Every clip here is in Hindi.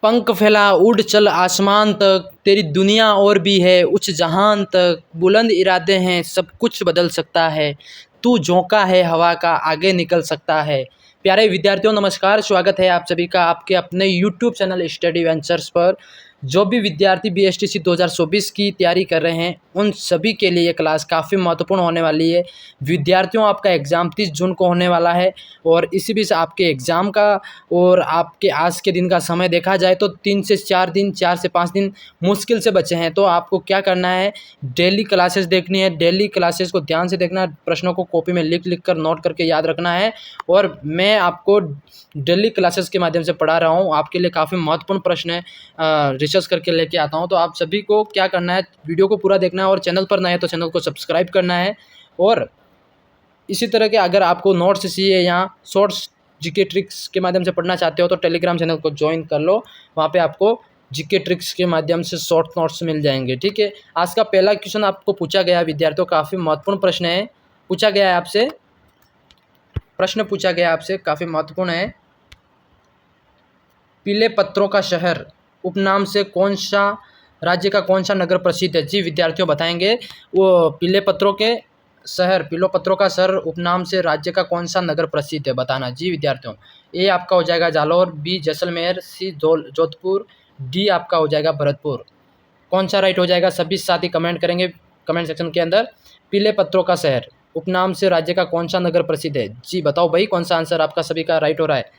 पंख फैला उड़ चल आसमान तक, तेरी दुनिया और भी है उच्च जहान तक, बुलंद इरादे हैं सब कुछ बदल सकता है, तू झोंका है हवा का आगे निकल सकता है। प्यारे विद्यार्थियों नमस्कार, स्वागत है आप सभी का आपके अपने यूट्यूब चैनल स्टडी वेंचर्स पर। जो भी विद्यार्थी बीएसटीसी 2024 की तैयारी कर रहे हैं उन सभी के लिए ये क्लास काफ़ी महत्वपूर्ण होने वाली है। विद्यार्थियों आपका एग्ज़ाम 30 जून को होने वाला है और इसी बीच आपके एग्ज़ाम का और आपके आज के दिन का समय देखा जाए तो 3 से 4 दिन 4 से 5 दिन मुश्किल से बचे हैं। तो आपको क्या करना है, डेली क्लासेस देखनी है, डेली क्लासेस को ध्यान से देखना है, प्रश्नों को कॉपी में लिख कर नोट करके याद रखना है। और मैं आपको डेली क्लासेस के माध्यम से पढ़ा रहा हूँ, आपके लिए काफ़ी महत्वपूर्ण प्रश्न है रिसर्च करके लेके आता हूँ। तो आप सभी को क्या करना है, वीडियो को पूरा देखना है और चैनल पर नए हैं तो चैनल को सब्सक्राइब करना है। और इसी तरह के अगर आपको नोट्स चाहिए या शॉर्ट्स जीके ट्रिक्स के माध्यम से पढ़ना चाहते हो तो टेलीग्राम चैनल को ज्वाइन कर लो, वहाँ पे आपको जीके ट्रिक्स के माध्यम से शॉर्ट नोट्स मिल जाएंगे। ठीक है, आज का पहला क्वेश्चन आपको पूछा गया विद्यार्थियों, काफ़ी महत्वपूर्ण प्रश्न है, पूछा गया है आपसे, प्रश्न पूछा गया आपसे, काफ़ी महत्वपूर्ण है। पीले पत्रों का शहर उपनाम से कौन सा राज्य का कौन सा नगर प्रसिद्ध है? जी विद्यार्थियों बताएंगे, वो पीले पत्रों के शहर, पीले पत्रों का शहर उपनाम से राज्य का कौन सा नगर प्रसिद्ध है बताना। जी विद्यार्थियों, ए आपका हो जाएगा जालौर, बी जैसलमेर, सी जोधपुर, डी आपका हो जाएगा भरतपुर। कौन सा राइट हो जाएगा सभी साथी कमेंट करेंगे कमेंट सेक्शन के अंदर। पीले पत्रों का शहर उपनाम से राज्य का कौन सा नगर प्रसिद्ध है? जी बताओ भाई, कौन सा आंसर आपका सभी का राइट हो रहा है?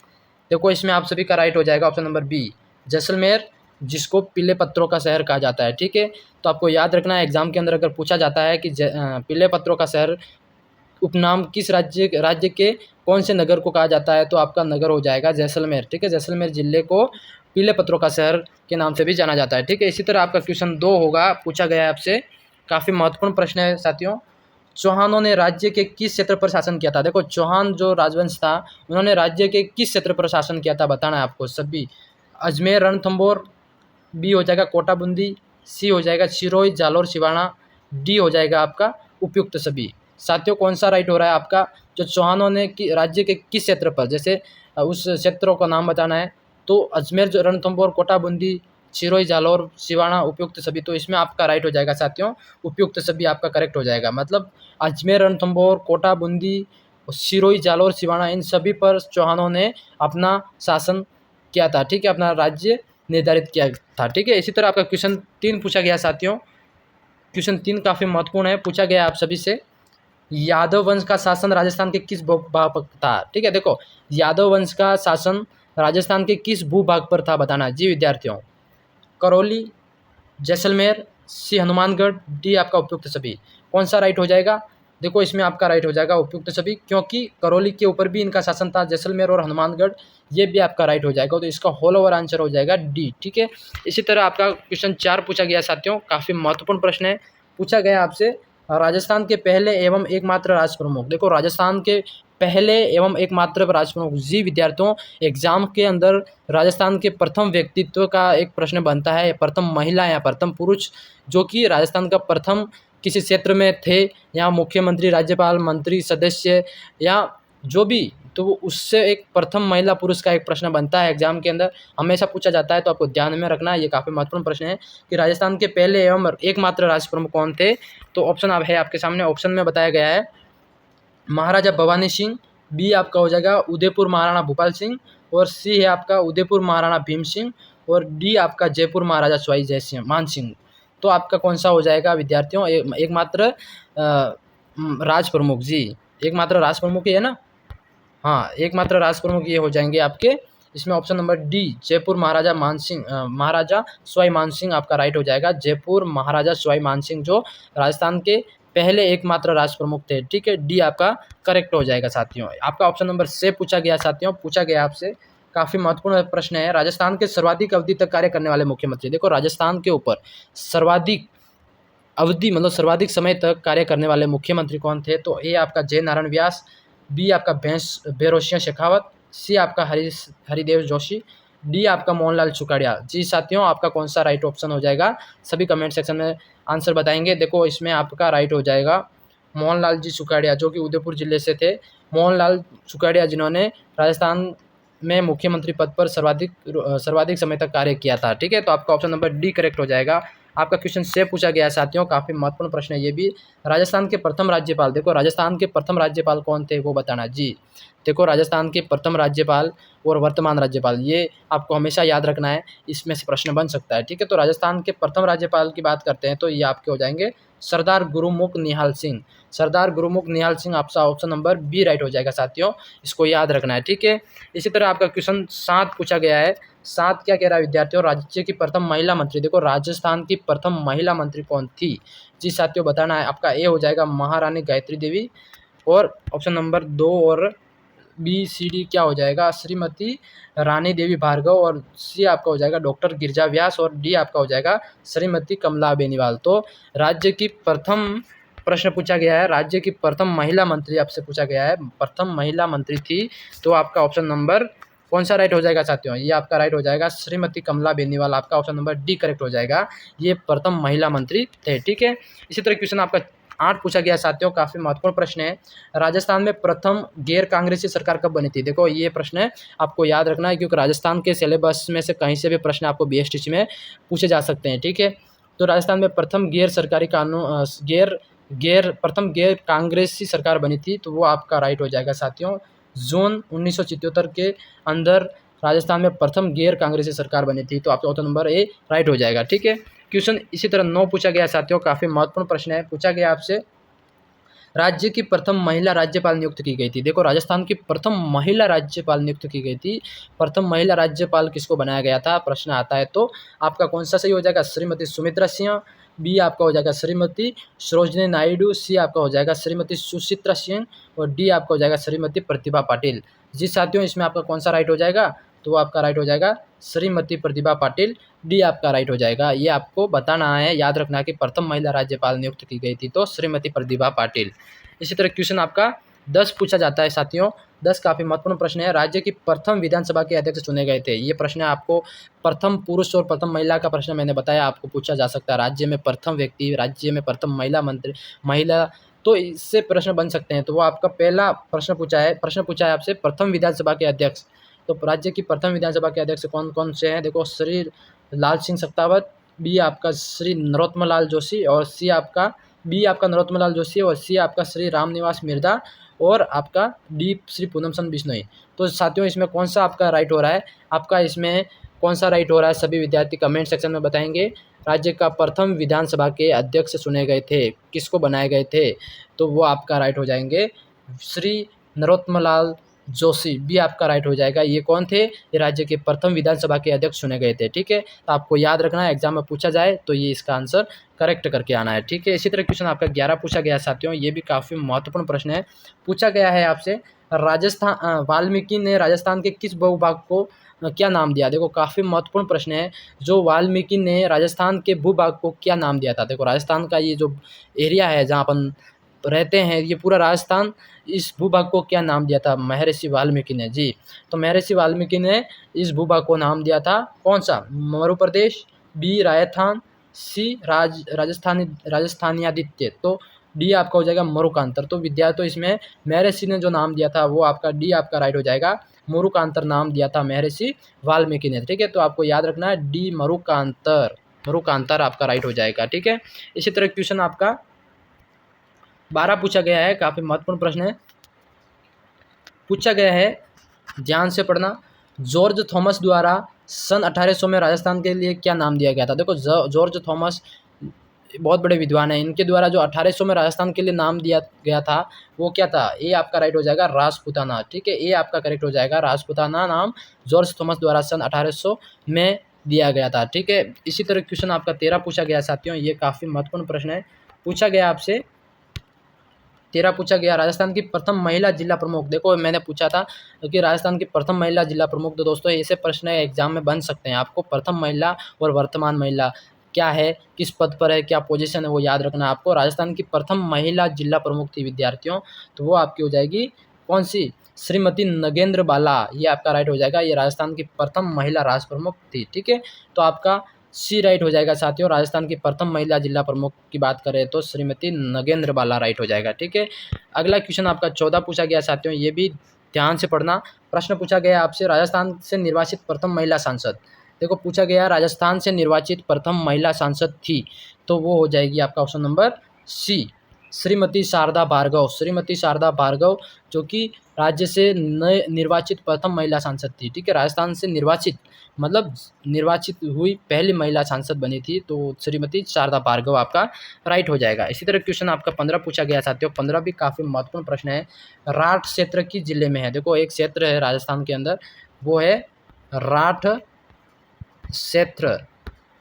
देखो इसमें आप सभी का राइट हो जाएगा ऑप्शन नंबर बी, जैसलमेर, जिसको पीले पत्रों का शहर कहा जाता है। ठीक है, तो आपको याद रखना है, एग्जाम के अंदर अगर पूछा जाता है कि पीले पत्रों का शहर उपनाम किस राज्य के कौन से नगर को कहा जाता है, तो आपका नगर हो जाएगा जैसलमेर। ठीक है, जैसलमेर जिले को पीले पत्रों का शहर के नाम से भी जाना जाता है। ठीक है, इसी तरह आपका क्वेश्चन 2 होगा, पूछा गया है आपसे, काफ़ी महत्वपूर्ण प्रश्न है साथियों। चौहानों ने राज्य के किस क्षेत्र पर शासन किया था? देखो चौहान जो राजवंश था उन्होंने राज्य के किस क्षेत्र पर शासन किया था बताना है आपको सभी। अजमेर, रणथंभौर, बी हो जाएगा कोटा बूंदी, सी हो जाएगा सिरोही, जालौर, सिवाना, डी हो जाएगा आपका उपयुक्त सभी। साथियों कौन सा राइट हो रहा है आपका? जो चौहानों ने राज्य के किस क्षेत्र पर, जैसे उस क्षेत्रों का नाम बताना है, तो अजमेर, रणथंभौर, कोटा बूंदी, सिरोही, जालौर, सिवाना, उपयुक्त सभी। तो इसमें आपका राइट हो जाएगा साथियों, उपयुक्त सभी आपका करेक्ट हो जाएगा। मतलब अजमेर, रणथंभौर, कोटा बूंदी, सिरोही, जालौर, सिवाना, इन सभी पर चौहानों ने अपना शासन किया था। ठीक है, अपना राज्य निर्धारित किया था। ठीक है, इसी तरह आपका क्वेश्चन 3 पूछा गया साथियों। क्वेश्चन 3 काफ़ी महत्वपूर्ण है, पूछा गया आप सभी से, यादव वंश का शासन राजस्थान के किस भूभाग पर था? ठीक है, देखो यादव वंश का शासन राजस्थान के किस भूभाग पर था बताना। जी विद्यार्थियों, करौली, जैसलमेर, सी हनुमानगढ़, डी आपका उपयुक्त सभी। कौन सा राइट हो जाएगा? देखो इसमें आपका राइट हो जाएगा उपयुक्त सभी, क्योंकि करौली के ऊपर भी इनका शासन था, जैसलमेर और हनुमानगढ़, ये भी आपका राइट हो जाएगा। तो इसका होल ओवर आंसर हो जाएगा डी। ठीक है, इसी तरह आपका क्वेश्चन 4 पूछा गया साथियों, काफ़ी महत्वपूर्ण प्रश्न है, पूछा गया आपसे, राजस्थान के पहले एवं एकमात्र राज प्रमुख। देखो राजस्थान के पहले एवं एकमात्र राज प्रमुख। जी विद्यार्थियों, एग्जाम के अंदर राजस्थान के प्रथम व्यक्तित्व का एक प्रश्न बनता है, प्रथम महिला या प्रथम पुरुष जो कि राजस्थान का प्रथम किसी क्षेत्र में थे, या मुख्यमंत्री, राज्यपाल, मंत्री, सदस्य या जो भी, तो उससे एक प्रथम महिला पुरुष का एक प्रश्न बनता है एग्जाम के अंदर, हमेशा पूछा जाता है। तो आपको ध्यान में रखना है, ये काफ़ी महत्वपूर्ण प्रश्न है कि राजस्थान के पहले एवं एकमात्र राज प्रमुख कौन थे। तो ऑप्शन अब है आपके सामने, ऑप्शन में बताया गया है महाराजा भवानी सिंह, बी आपका हो जाएगा उदयपुर महाराणा भूपाल सिंह, और सी है आपका उदयपुर महाराणा भीम सिंह, और डी आपका जयपुर महाराजा सवाई जयसिंह मान सिंह। तो आपका कौन सा हो जाएगा विद्यार्थियों? एकमात्र राज प्रमुख। जी एकमात्र राज प्रमुख ही है ना, हाँ एकमात्र राज प्रमुख ये हो जाएंगे आपके। इसमें ऑप्शन नंबर डी जयपुर महाराजा मानसिंह, महाराजा सवाई मानसिंह आपका राइट हो जाएगा। जयपुर महाराजा सवाई मानसिंह जो राजस्थान के पहले एकमात्र राज प्रमुख थे। ठीक है, डी आपका करेक्ट हो जाएगा साथियों। आपका ऑप्शन नंबर से पूछा गया साथियों, पूछा गया आपसे, काफ़ी महत्वपूर्ण प्रश्न है, राजस्थान के सर्वाधिक अवधि तक कार्य करने वाले मुख्यमंत्री। देखो राजस्थान के ऊपर सर्वाधिक अवधि मतलब सर्वाधिक समय तक कार्य करने वाले मुख्यमंत्री कौन थे? तो ए आपका जय नारायण व्यास, बी आपका भैरों शेखावत, सी आपका हरिदेव जोशी, डी आपका मोहनलाल सुखाड़िया। जी साथियों, आपका कौन सा राइट ऑप्शन हो जाएगा सभी कमेंट सेक्शन में आंसर बताएंगे। देखो इसमें आपका राइट हो जाएगा मोहनलाल जी सुखाड़िया, जो कि उदयपुर जिले से थे। मोहनलाल सुखाड़िया जिन्होंने राजस्थान में मुख्यमंत्री पद पर सर्वाधिक समय तक कार्य किया था। ठीक है, तो आपका ऑप्शन नंबर डी करेक्ट हो जाएगा। आपका क्वेश्चन से पूछा गया है साथियों, काफ़ी महत्वपूर्ण प्रश्न है ये भी। राजस्थान के प्रथम राज्यपाल, देखो राजस्थान के प्रथम राज्यपाल कौन थे वो बताना जी। देखो राजस्थान के प्रथम राज्यपाल और वर्तमान राज्यपाल, ये आपको हमेशा याद रखना है, इसमें से प्रश्न बन सकता है। ठीक है, तो राजस्थान के प्रथम राज्यपाल की बात करते हैं तो ये आपके हो जाएंगे सरदार गुरुमुख निहाल सिंह। सरदार गुरुमुख निहाल सिंह आपका ऑप्शन नंबर बी राइट हो जाएगा साथियों, इसको याद रखना है। ठीक है, इसी तरह आपका क्वेश्चन 7 पूछा गया है। 7 क्या कह रहा है विद्यार्थियों, राज्य की प्रथम महिला मंत्री, देखो राजस्थान की प्रथम महिला मंत्री कौन थी जी साथियों, बताना है। आपका ए हो जाएगा महारानी गायत्री देवी, और ऑप्शन नंबर 2 और बी सी डी क्या हो जाएगा, श्रीमती रानी देवी भार्गव, और सी आपका हो जाएगा डॉक्टर गिरिजा व्यास, और डी आपका हो जाएगा श्रीमती कमला बेनीवाल। तो राज्य की प्रथम प्रश्न पूछा गया है, राज्य की प्रथम महिला मंत्री आपसे पूछा गया है, प्रथम महिला मंत्री थी, तो आपका ऑप्शन नंबर कौन सा राइट हो जाएगा साथियों, ये आपका राइट हो जाएगा श्रीमती कमला बेनीवाल। आपका ऑप्शन नंबर डी करेक्ट हो जाएगा, ये प्रथम महिला मंत्री थे। ठीक है, इसी तरह क्वेश्चन आपका 8 पूछा गया साथियों, काफ़ी महत्वपूर्ण प्रश्न है। राजस्थान में प्रथम गैर कांग्रेसी सरकार कब बनी थी, देखो ये प्रश्न है आपको याद रखना है, क्योंकि राजस्थान के सिलेबस में से कहीं से भी प्रश्न आपको BSTC में पूछे जा सकते हैं। ठीक है, तो राजस्थान में प्रथम गैर सरकारी कानून प्रथम गैर कांग्रेसी सरकार बनी थी, तो वो आपका राइट हो जाएगा साथियों। जून 1977 के अंदर राजस्थान में प्रथम गैर कांग्रेसी सरकार बनी थी, तो आपका ऑप्शन नंबर ए राइट हो जाएगा। ठीक है, क्वेश्चन इसी तरह 9 पूछा गया साथियों, काफ़ी महत्वपूर्ण प्रश्न है। पूछा गया आपसे राज्य की प्रथम महिला राज्यपाल नियुक्त की गई थी, देखो राजस्थान की प्रथम महिला राज्यपाल नियुक्त की गई थी, प्रथम महिला राज्यपाल किसको बनाया गया था प्रश्न आता है, तो आपका कौन सा सही हो जाएगा, श्रीमती सुमित्रा सिंह, बी आपका हो जाएगा श्रीमती सरोजिनी नायडू, सी आपका हो जाएगा श्रीमती सुचित्रा सिंह, और डी आपका हो जाएगा श्रीमती प्रतिभा पाटिल। जी साथियों, इसमें आपका कौन सा राइट हो जाएगा, तो आपका राइट हो जाएगा श्रीमती प्रतिभा पाटिल, डी आपका राइट हो जाएगा। ये आपको बताना है, याद रखना है कि प्रथम महिला राज्यपाल नियुक्त की गई थी तो श्रीमती प्रतिभा पाटिल। इसी तरह क्वेश्चन आपका 10 पूछा जाता है साथियों, 10 काफ़ी महत्वपूर्ण प्रश्न है। राज्य की प्रथम विधानसभा के अध्यक्ष चुने गए थे, ये प्रश्न है आपको, प्रथम पुरुष और प्रथम महिला का प्रश्न मैंने बताया आपको पूछा जा सकता है। राज्य में प्रथम व्यक्ति, राज्य में प्रथम महिला, तो इससे प्रश्न बन सकते हैं। तो वो आपका पहला प्रश्न पूछा है आपसे प्रथम विधानसभा के अध्यक्ष, तो राज्य की प्रथम विधानसभा के अध्यक्ष कौन कौन से हैं, देखो श्री लाल सिंह सत्तावत, बी आपका श्री नरोत्तम लाल जोशी, और सी आपका बी आपका नरोत्तम लाल जोशी, और सी आपका श्री रामनिवास मिर्धा, और आपका डी श्री पूनम चंद बिश्नोई। तो साथियों इसमें कौन सा आपका राइट हो रहा है, आपका इसमें कौन सा राइट हो रहा है सभी विद्यार्थी कमेंट सेक्शन में बताएंगे। राज्य का प्रथम विधानसभा के अध्यक्ष चुने गए थे, किसको बनाए गए थे, तो वो आपका राइट हो जाएंगे श्री नरोत्तम लाल जोशी, भी आपका राइट हो जाएगा। ये कौन थे, ये राज्य के प्रथम विधानसभा के अध्यक्ष चुने गए थे। ठीक है, तो आपको याद रखना है, एग्जाम में पूछा जाए तो ये इसका आंसर करेक्ट करके आना है। ठीक है, इसी तरह क्वेश्चन आपका 11 पूछा गया साथियों, ये भी काफ़ी महत्वपूर्ण प्रश्न है। पूछा गया है आपसे वाल्मीकि ने राजस्थान के किस भूभाग को क्या नाम दिया, देखो काफ़ी महत्वपूर्ण प्रश्न है। जो वाल्मीकि ने राजस्थान के भूभाग को क्या नाम दिया था, देखो राजस्थान का ये जो एरिया है जहाँ अपन रहते हैं, ये पूरा राजस्थान, इस भूभाग को क्या नाम दिया था महर्षि वाल्मीकि ने जी। तो महर्षि वाल्मीकि ने इस भूभाग को नाम दिया था कौन सा, मरु प्रदेश, बी राजस्थान, सी राजस्थानियादित्य, तो डी आपका हो जाएगा मरुकांतर। तो विद्यार्थियों इसमें महर्षि ने जो नाम दिया था वो आपका डी आपका राइट हो जाएगा, मरुकांतर नाम दिया था महर्षि वाल्मीकि ने। ठीक है, तो आपको याद रखना है डी मरुकांतर आपका राइट हो जाएगा। ठीक है, इसी तरह क्वेश्चन आपका 12 पूछा गया है, काफ़ी महत्वपूर्ण प्रश्न है। पूछा गया है, ध्यान से पढ़ना, जॉर्ज थॉमस द्वारा सन 1800 में राजस्थान के लिए क्या नाम दिया गया था। देखो जॉर्ज थॉमस बहुत बड़े विद्वान हैं, इनके द्वारा जो 1800 में राजस्थान के लिए नाम दिया गया था वो क्या था, ए आपका राइट हो जाएगा राजपुताना। ठीक है, ए आपका करेक्ट हो जाएगा, राजपुताना नाम जॉर्ज थॉमस द्वारा सन 1800 में दिया गया था। ठीक है, इसी तरह क्वेश्चन आपका 13 पूछा गया साथियों, ये काफ़ी महत्वपूर्ण प्रश्न है। पूछा गया आपसे 13 पूछा गया, राजस्थान की प्रथम महिला जिला प्रमुख, देखो मैंने पूछा था कि राजस्थान की प्रथम महिला जिला प्रमुख, तो दोस्तों ऐसे प्रश्न एग्जाम में बन सकते हैं आपको। प्रथम महिला और वर्तमान महिला क्या है, किस पद पर है, क्या पोजीशन है, वो याद रखना है आपको। राजस्थान की प्रथम महिला जिला प्रमुख थी विद्यार्थियों, तो वो आपकी हो जाएगी कौन सी, श्रीमती नगेंद्र बाला, ये आपका राइट हो जाएगा, ये राजस्थान की प्रथम महिला राज प्रमुख थी। ठीक है, तो आपका सी राइट हो जाएगा साथियों। राजस्थान की प्रथम महिला जिला प्रमुख की बात करें तो श्रीमती नगेंद्र बाला राइट हो जाएगा। ठीक है, अगला क्वेश्चन आपका 14 पूछा गया साथियों, ये भी ध्यान से पढ़ना। प्रश्न पूछा गया आपसे, राजस्थान से निर्वाचित प्रथम महिला सांसद। देखो पूछा गया राजस्थान से निर्वाचित प्रथम महिला सांसद थी, तो वो हो जाएगी आपका option number C, Shrimati Sharda Bhargav. Shrimati Sharda Bhargav जो कि राज्य से निर्वाचित प्रथम महिला सांसद थी। ठीक है, राजस्थान से निर्वाचित मतलब निर्वाचित हुई पहली महिला सांसद बनी थी, तो श्रीमती शारदा भार्गव आपका राइट हो जाएगा। इसी तरह क्वेश्चन आपका 15 पूछा गया साथियों। 15 भी काफ़ी महत्वपूर्ण प्रश्न है। राठ क्षेत्र किस जिले में है? देखो एक क्षेत्र है राजस्थान के अंदर, वो है राठ क्षेत्र,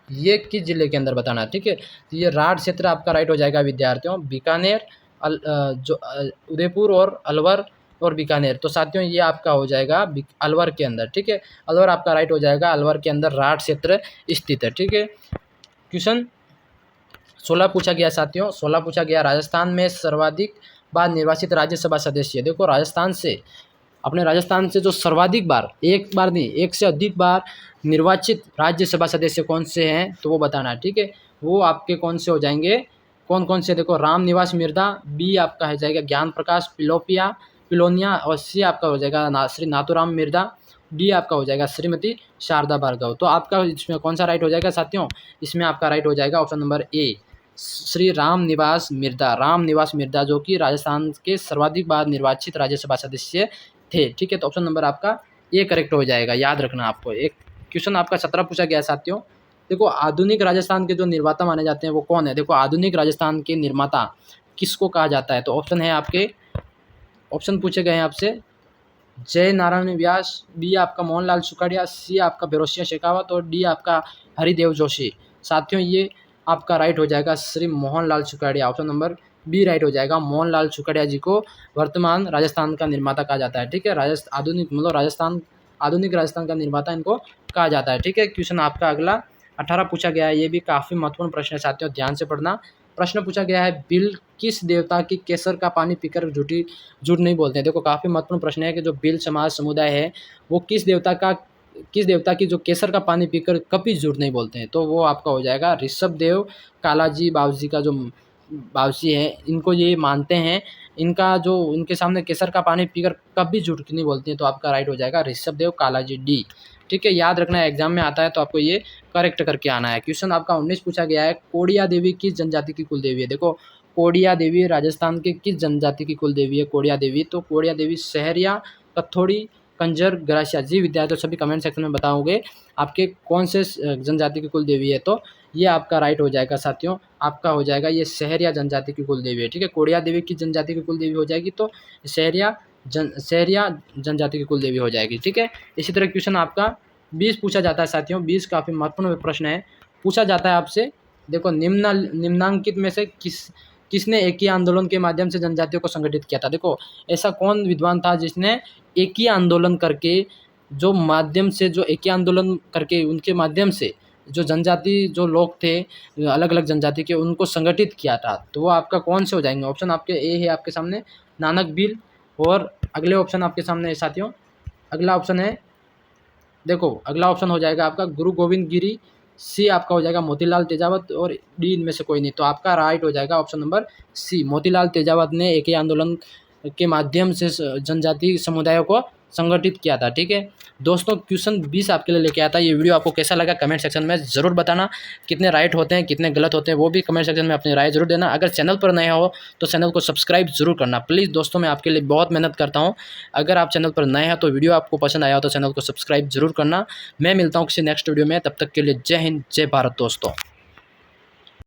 ये किस जिले के अंदर बताना है। ठीक है, तो ये राठ क्षेत्र आपका राइट हो जाएगा विद्यार्थियों। बीकानेर, उदयपुर और अलवर और बीकानेर, तो साथियों ये आपका हो जाएगा अलवर के अंदर। ठीक है, अलवर आपका राइट हो जाएगा, अलवर के अंदर राठ क्षेत्र स्थित है। ठीक है, क्वेश्चन 16 पूछा गया साथियों। 16 पूछा गया, राजस्थान में सर्वाधिक बार निर्वाचित राज्यसभा सदस्य। देखो राजस्थान से, अपने राजस्थान से जो सर्वाधिक बार, एक बार नहीं एक से अधिक बार निर्वाचित राज्यसभा सदस्य कौन से हैं, तो वो बताना है। ठीक है, वो आपके कौन से हो जाएंगे, कौन कौन से? देखो रामनिवास मिर्धा, बी आपका हो जाएगा ज्ञान प्रकाश पिलोनिया, और सी आपका हो जाएगा श्री नाथूराम मिर्धा, डी आपका हो जाएगा श्रीमती शारदा भार्गव। तो आपका इसमें कौन सा राइट हो जाएगा साथियों? इसमें आपका राइट हो जाएगा option number A, Shri Ramniwas Mirdha. Ramniwas Mirdha जो कि राजस्थान के सर्वाधिक बार निर्वाचित राज्यसभा सदस्य थे। ठीक है, तो ऑप्शन नंबर आपका ए करेक्ट हो जाएगा, याद रखना आपको। एक क्वेश्चन आपका 17 पूछा गया साथियों। देखो आधुनिक राजस्थान के जो निर्माता माने जाते हैं वो कौन है? देखो आधुनिक राजस्थान के निर्माता किसको कहा जाता है? तो ऑप्शन है आपके, ऑप्शन पूछे गए हैं आपसे, जय नारायण व्यास, बी आपका मोहनलाल सुखाड़िया, सी आपका बेरोसिया शेखावत और डी आपका हरिदेव जोशी। साथियों ये आपका राइट हो जाएगा Shri Mohanlal Sukhadia, option number B right हो जाएगा। मोहनलाल सुखाड़िया जी को वर्तमान राजस्थान का निर्माता कहा जाता है। ठीक है, आधुनिक राजस्थान का निर्माता इनको कहा जाता है। ठीक है, क्वेश्चन आपका अगला 18 पूछा गया है। ये भी काफ़ी महत्वपूर्ण प्रश्न है साथियों, ध्यान से पढ़ना। प्रश्न पूछा गया है, बिल किस देवता की केसर का पानी पीकर झूठ नहीं बोलते हैं? देखो काफ़ी महत्वपूर्ण प्रश्न है कि जो बिल समाज समुदाय है वो किस देवता की जो केसर का पानी पीकर कभी झूठ नहीं बोलते हैं? तो वो आपका हो जाएगा ऋषभ देव कालाजी बाबूजी का जो बाबूजी है, इनको ये मानते हैं, इनका जो उनके सामने केसर का पानी पीकर कभी झूठ नहीं बोलते हैं, तो आपका राइट हो जाएगा ऋषभ देव कालाजी, डी। ठीक है, याद रखना है, एग्जाम में आता है तो आपको ये करेक्ट करके आना है। क्वेश्चन आपका 19 पूछा गया है, कोडिया देवी किस जनजाति की कुल देवी है? देखो कोडिया देवी राजस्थान के किस जनजाति की कुल देवी है कोडिया देवी? तो कोडिया देवी सहरिया, कथोड़ी, कंजर, ग्रासिया। जी विद्यार्थियों सभी कमेंट सेक्शन में बताओगे आपके कौन से जनजाति की कुल देवी है, तो ये आपका राइट हो जाएगा साथियों, आपका हो जाएगा ये सहरिया जनजाति की कुल देवी है। ठीक है, कोडिया देवी की जनजाति की कुल देवी हो जाएगी, तो सहरिया जनजाति की कुल देवी हो जाएगी। ठीक है, इसी तरह क्वेश्चन आपका 20 पूछा जाता है साथियों। 20 काफ़ी महत्वपूर्ण प्रश्न है, पूछा जाता है आपसे। देखो निम्नांकित में से किसने एक ही आंदोलन के माध्यम से जनजातियों को संगठित किया था? देखो ऐसा कौन विद्वान था जिसने एक ही आंदोलन करके एक ही आंदोलन करके उनके माध्यम से जो जनजाति जो लोग थे अलग अलग जनजाति के, उनको संगठित किया था? तो वो आपका कौन से हो जाएंगे? ऑप्शन आपके ए है आपके सामने नानक भील, और अगले ऑप्शन आपके सामने है साथियों, अगला ऑप्शन है, देखो अगला ऑप्शन हो जाएगा आपका गुरु गोविंद गिरी, सी आपका हो जाएगा मोतीलाल तेजावत, और डी इनमें से कोई नहीं। तो आपका राइट हो जाएगा option number C, Motilal Tejawat ने एक ही आंदोलन के माध्यम से जनजाति समुदायों को संगठित किया था। ठीक है दोस्तों, क्वेश्चन 20 आपके लिए लेके आता है। ये वीडियो आपको कैसा लगा कमेंट सेक्शन में ज़रूर बताना, कितने राइट होते हैं कितने गलत होते हैं वो भी कमेंट सेक्शन में अपनी राय जरूर देना। अगर चैनल पर नए हो तो चैनल को सब्सक्राइब जरूर करना प्लीज़ दोस्तों, मैं आपके लिए बहुत मेहनत करता हूँ। अगर आप चैनल पर नए हैं तो वीडियो आपको पसंद आया हो तो चैनल को सब्सक्राइब जरूर करना। मैं मिलता हूँ किसी नेक्स्ट वीडियो में, तब तक के लिए जय हिंद जय भारत दोस्तों।